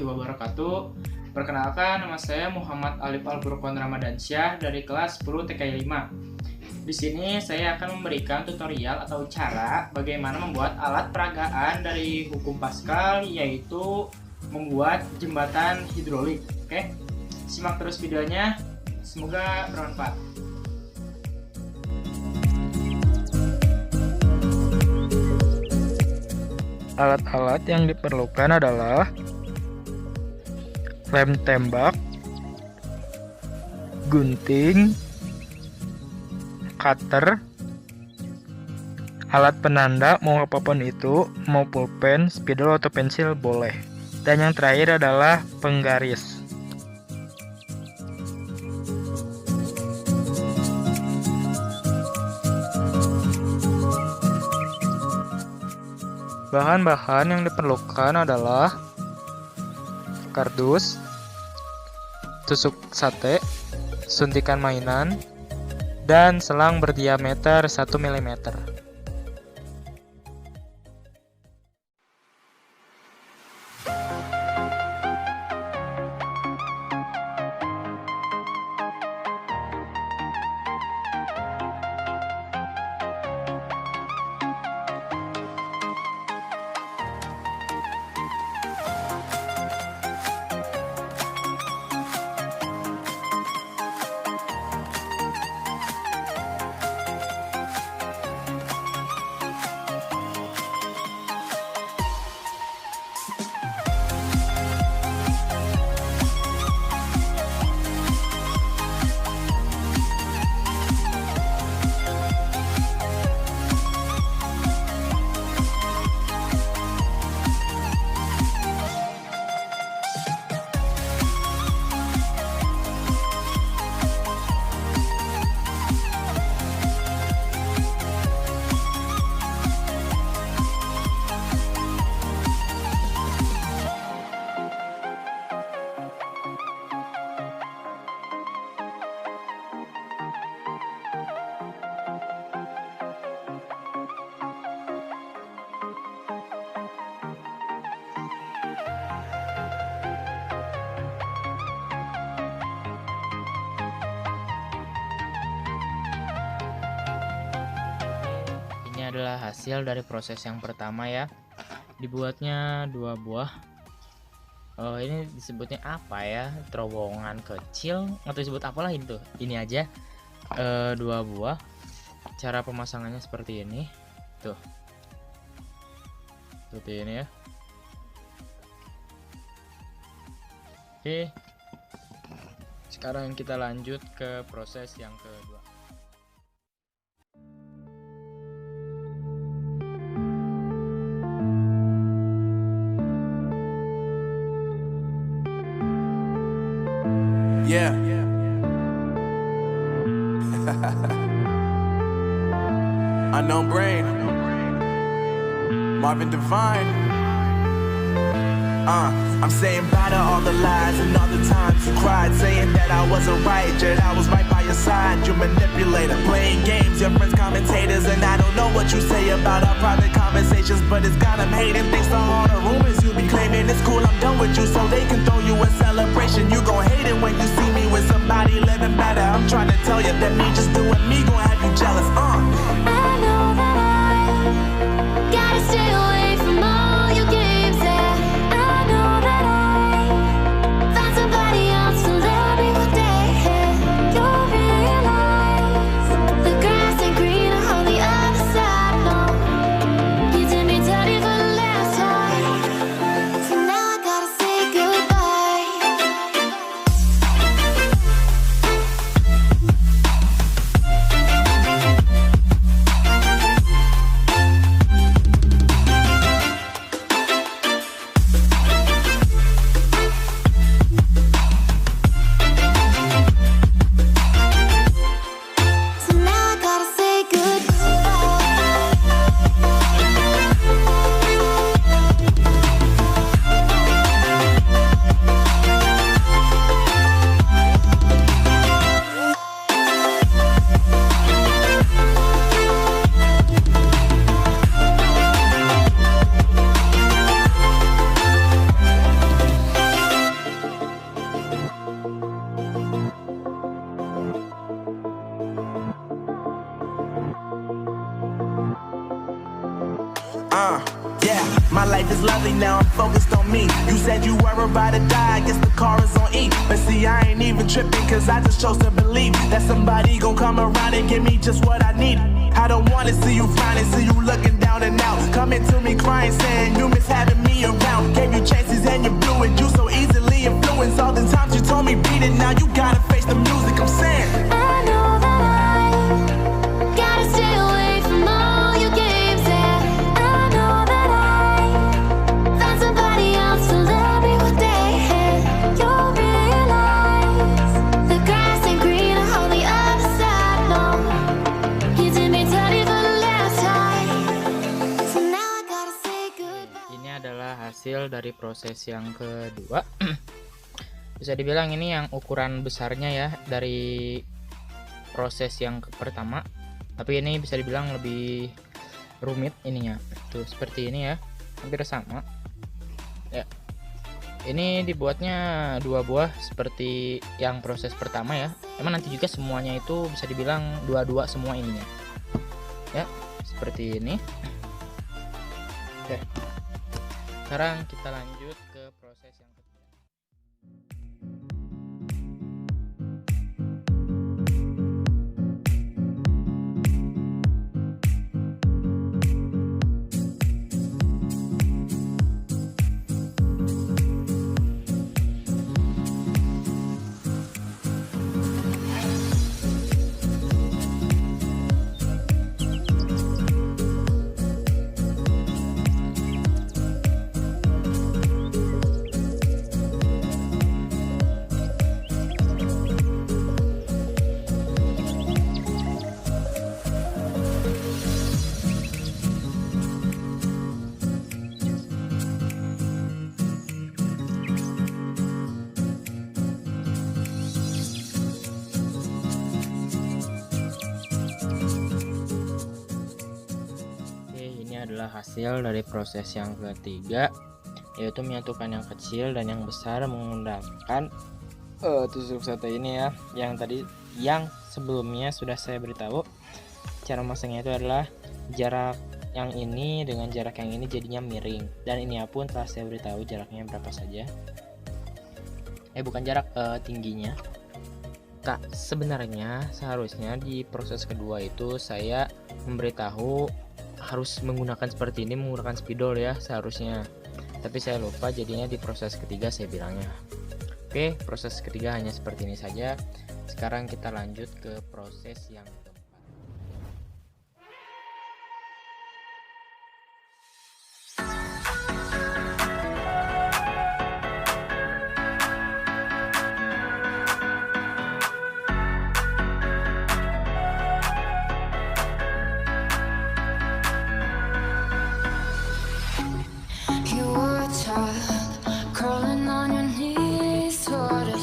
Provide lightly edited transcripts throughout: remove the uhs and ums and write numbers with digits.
warahmatullahi wabarakatuh. Perkenalkan, nama saya Muhammad Alif Al-Furqan Ramadansyah dari kelas 10 TKI 5. Di sini saya akan memberikan tutorial atau cara bagaimana membuat alat peragaan dari hukum Pascal, yaitu membuat jembatan hidrolik. Oke, simak terus videonya, semoga bermanfaat. Alat-alat yang diperlukan adalah lem tembak, gunting, cutter, alat penanda mau apapun itu, mau pulpen, spidol atau pensil boleh. Dan yang terakhir adalah penggaris. Bahan-bahan yang diperlukan adalah kardus, tusuk sate, suntikan mainan, dan selang berdiameter 1 mm. Ini adalah hasil dari proses yang pertama ya. Dibuatnya 2 buah. Ini disebutnya apa ya? Terowongan kecil atau disebut apalah itu. Ini aja 2 buah. Cara pemasangannya seperti ini. Tuh. Seperti ini ya. Oke. Sekarang kita lanjut ke proses yang kedua. Yeah. Unknown Brain. Marvin Devine. I'm saying bye to all the lies and all the times you cried, saying that I wasn't right, yet I was right by your side. You manipulator, playing games, your friends commentators, and I don't know what you say about our private conversations, but it's got them hating. Thanks to all the rumors you be claiming, it's cool, I'm done with you, so they can throw you a celebration. You gon' hate it when you see me with somebody living better. I'm trying to tell you that me just doing me gon' have you jealous. I know that I gotta stay away from all your games. Yeah, I know that I found somebody else to love me one day. You'll realize the grass ain't greener on the other side. No, you did me dirty for the last time, so now I gotta say goodbye. Yeah, my life is lovely now, I'm focused on me. You said you were about to die, I guess the car is on E. But see, I ain't even tripping, cause I just chose to believe that somebody gon' come around and give me just what I need. I don't wanna see you frowning, see you looking down and out. Coming to me crying, saying you miss having me around. Gave you chances and you blew it, you so easily influenced. All the times you told me beat it, now you gotta face the music, I'm saying. I know that I gotta stay away from all your games. Yeah, I know that I found somebody else to love me one day. And you'll realize the grass ain't greener on the other side. No, you did me dirty for the last time, so now I gotta say goodbye. Ini adalah hasil dari proses yang kedua. Bisa dibilang ini yang ukuran besarnya ya dari proses yang pertama, tapi ini bisa dibilang lebih rumit ininya. Tuh seperti ini ya, hampir sama ya. Ini dibuatnya 2 buah seperti yang proses pertama ya. Emang nanti juga semuanya itu bisa dibilang 2-2 semua ininya ya, seperti ini. Oke, sekarang kita lanjut ke proses yang ketiga. Adalah hasil dari proses yang ketiga, yaitu menyatukan yang kecil dan yang besar menggunakan tusuk sate ini ya. Yang sebelumnya sudah saya beritahu, cara masangnya itu adalah jarak yang ini dengan jarak yang ini jadinya miring, dan ini pun telah saya beritahu jaraknya berapa saja. Bukan jarak, tingginya. Sebenarnya seharusnya di proses kedua itu saya memberitahu harus menggunakan seperti ini, menggunakan spidol ya seharusnya, tapi saya lupa, jadinya di proses ketiga saya bilangnya. Oke, proses ketiga hanya seperti ini saja. Sekarang kita lanjut ke proses yang keempat. You were a child, crawling on your knees toward it,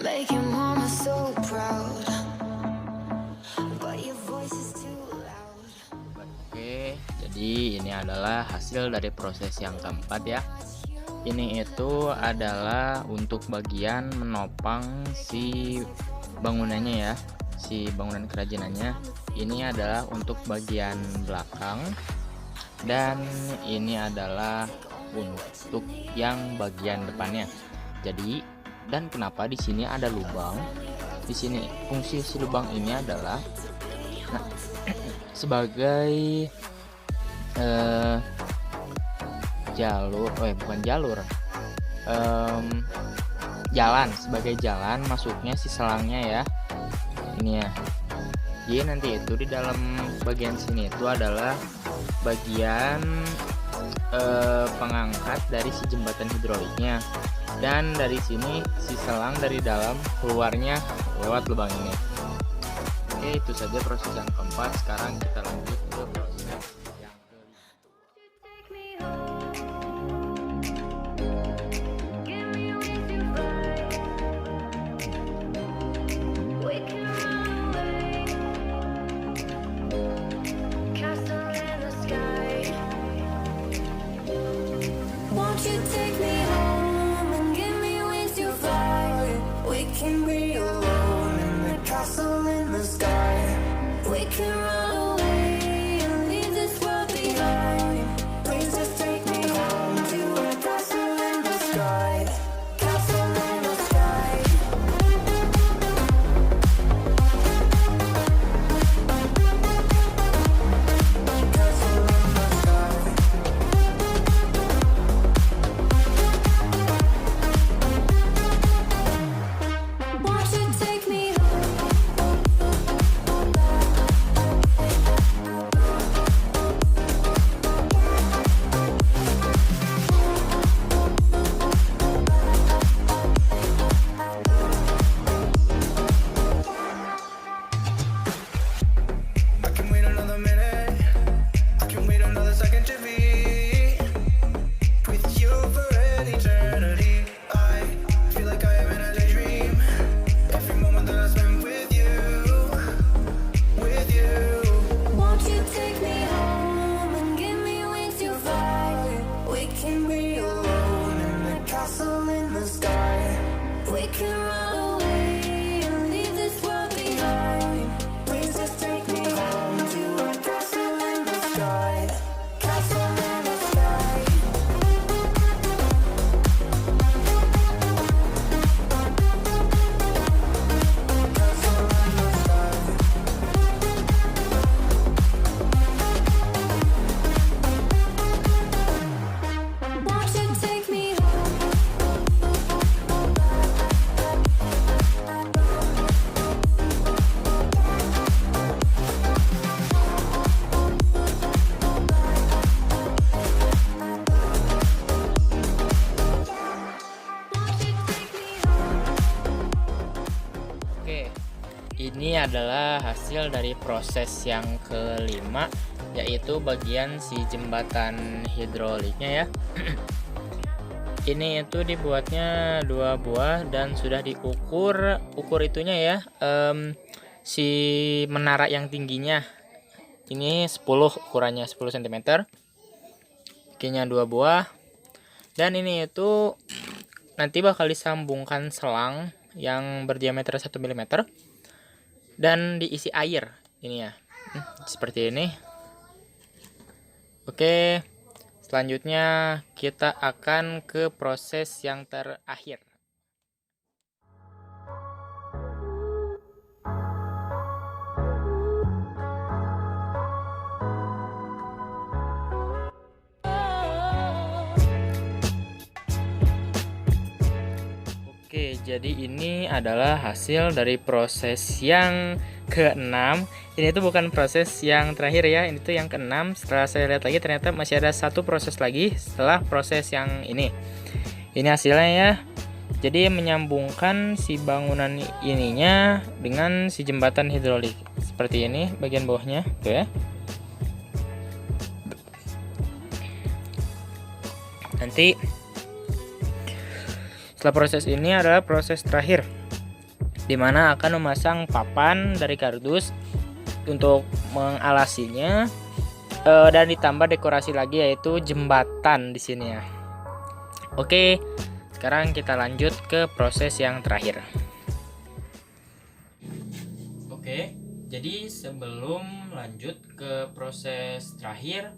making mama so proud, but your voice is too loud. Oke, jadi ini adalah hasil dari proses yang keempat ya. Ini itu adalah untuk bagian menopang si bangunannya ya, si bangunan kerajinannya. Ini adalah untuk bagian belakang, dan ini adalah untuk yang bagian depannya. Jadi, dan kenapa di sini ada lubang? Di sini fungsi si lubang ini adalah sebagai jalan, sebagai jalan masuknya si selangnya ya. Ini ya. Jadi nanti itu di dalam bagian sini itu adalah bagian pengangkat dari si jembatan hidroliknya, dan dari sini si selang dari dalam keluarnya lewat lubang ini. Oke, itu saja proses yang keempat. Sekarang kita lanjut ke proses yang kelima. Won't you take me home and give me wings to fly? We can be alone in the castle in the sky. We can run away and We can run away and leave this world behind. Please just take me home to a castle in the sky. Castle in the sky. Castle in the sky. Won't you take me home? Oke, ini adalah hasil dari proses yang kelima, yaitu bagian si jembatan hidroliknya ya. Ini itu dibuatnya 2 buah dan sudah diukur itunya ya, si menara yang tingginya ini 10, ukurannya 10 cm, bikinnya 2 buah, dan ini itu nanti bakal disambungkan selang yang berdiameter 1 mm dan diisi air ini ya, seperti ini. Oke, selanjutnya kita akan ke proses yang terakhir. Oke, jadi ini adalah hasil dari proses yang ke-6. Ini tuh bukan proses yang terakhir ya, ini tuh yang ke-6. Setelah saya lihat lagi ternyata masih ada satu proses lagi setelah proses yang ini. Ini hasilnya ya. Jadi menyambungkan si bangunan ininya dengan si jembatan hidrolik. Seperti ini bagian bawahnya, tuh ya. Nanti setelah proses ini adalah proses terakhir, di mana akan memasang papan dari kardus untuk mengalasinya, dan ditambah dekorasi lagi yaitu jembatan di sini ya. Oke, sekarang kita lanjut ke proses yang terakhir. Oke, jadi sebelum lanjut ke proses terakhir,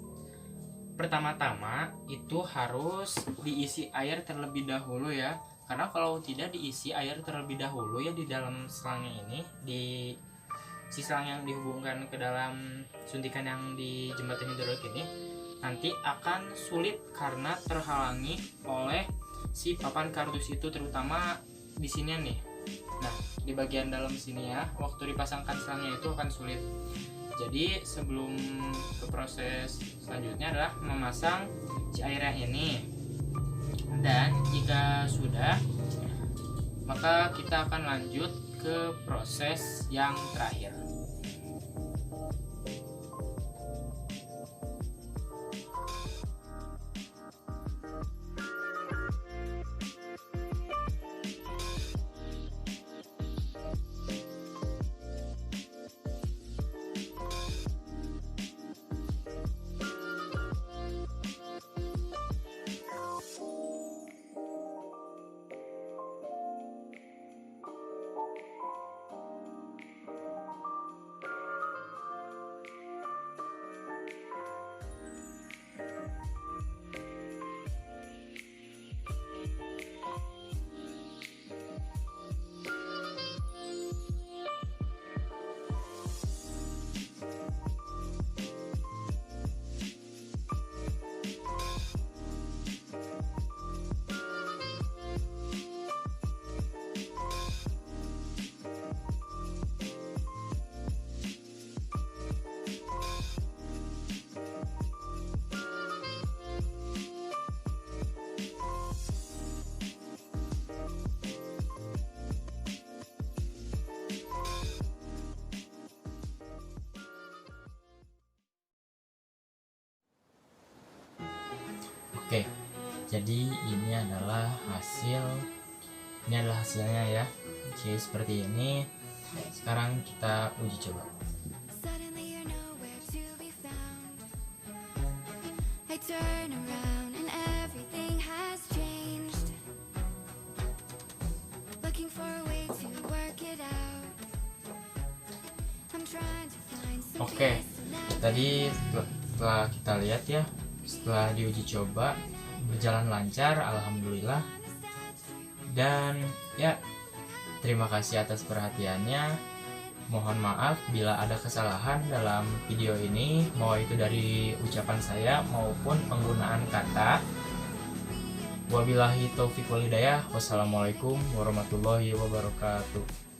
pertama-tama itu harus diisi air terlebih dahulu ya. Karena kalau tidak diisi air terlebih dahulu ya di dalam selangnya ini, di si selang yang dihubungkan ke dalam suntikan yang di jembatan hidrolik ini, nanti akan sulit karena terhalangi oleh si papan kardus itu, terutama di sini nih. Nah, di bagian dalam sini ya, waktu dipasangkan selangnya itu akan sulit. Jadi sebelum ke proses selanjutnya adalah memasang si airnya ini. Dan jika sudah, maka kita akan lanjut ke proses yang terakhir. Oke, jadi ini adalah hasilnya ya. Jadi seperti ini. Sekarang kita uji coba. Suddenly you're nowhere to be found. I turn around and everything has changed. looking for a way to work it out. I'm trying to find some Oke, peace and now tadi setelah kita lihat ya, setelah diuji coba berjalan lancar, alhamdulillah. Dan ya, terima kasih atas perhatiannya. Mohon maaf bila ada kesalahan dalam video ini, mau itu dari ucapan saya maupun penggunaan kata. Wabillahi taufiq wal hidayah. Wassalamualaikum warahmatullahi wabarakatuh.